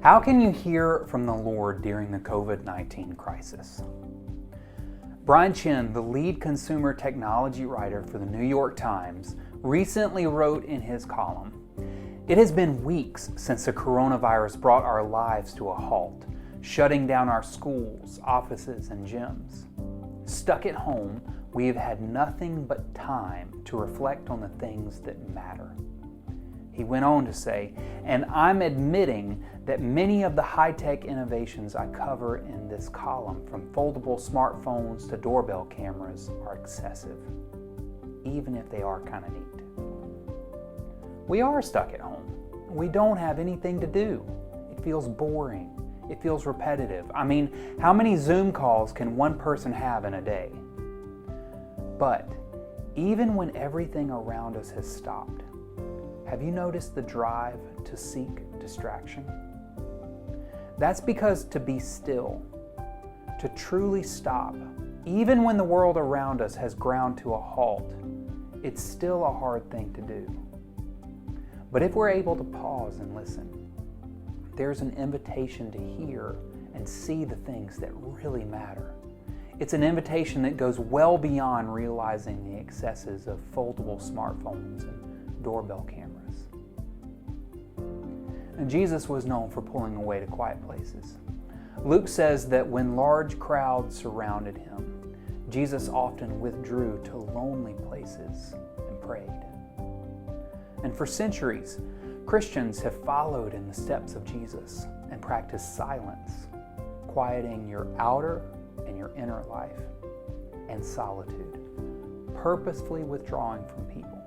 How can you hear from the Lord during the COVID-19 crisis? Brian Chin, the lead consumer technology writer for the New York Times, recently wrote in his column, "It has been weeks since the coronavirus brought our lives to a halt, shutting down our schools, offices, and gyms. Stuck at home, we have had nothing but time to reflect on the things that matter." He went on to say, "And I'm admitting that many of the high-tech innovations I cover in this column, from foldable smartphones to doorbell cameras, are excessive, even if they are kind of neat." We are stuck at home. We don't have anything to do. It feels boring. It feels repetitive. I mean, how many Zoom calls can one person have in a day? But even when everything around us has stopped, have you noticed the drive to seek distraction? That's because to be still, to truly stop, even when the world around us has ground to a halt, it's still a hard thing to do. But if we're able to pause and listen, there's an invitation to hear and see the things that really matter. It's an invitation that goes well beyond realizing the excesses of foldable smartphones and doorbell cameras. And Jesus was known for pulling away to quiet places. Luke says that when large crowds surrounded him, Jesus often withdrew to lonely places and prayed. And for centuries, Christians have followed in the steps of Jesus and practiced silence, quieting your outer and your inner life, and solitude, purposefully withdrawing from people.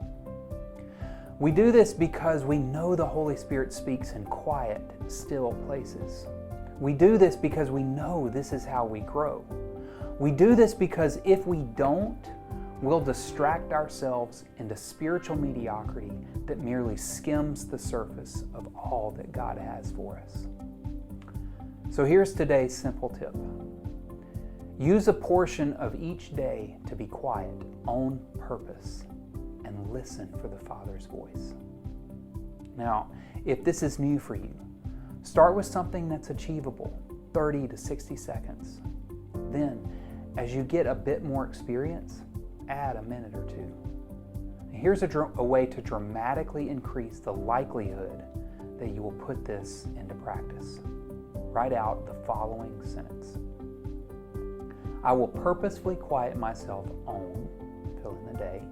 We do this because we know the Holy Spirit speaks in quiet, still places. We do this because we know this is how we grow. We do this because if we don't, we'll distract ourselves into spiritual mediocrity that merely skims the surface of all that God has for us. So here's today's simple tip. Use a portion of each day to be quiet on purpose and listen for the Father's voice. Now, if this is new for you, start with something that's achievable, 30 to 60 seconds. Then, as you get a bit more experience, add a minute or two. Here's a way to dramatically increase the likelihood that you will put this into practice. Write out the following sentence. I will purposefully quiet myself on, fill in the day,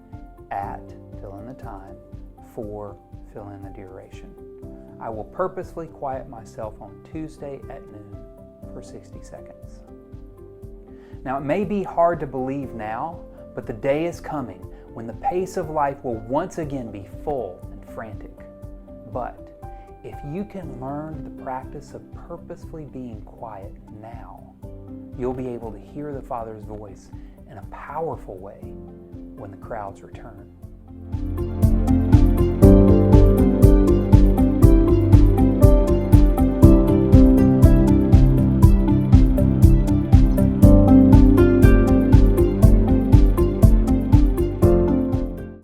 at, fill in the time, for, fill in the duration. I will purposefully quiet myself on Tuesday at noon for 60 seconds. Now, it may be hard to believe now, but the day is coming when the pace of life will once again be full and frantic. But if you can learn the practice of purposefully being quiet now, you'll be able to hear the Father's voice in a powerful way when the crowds return.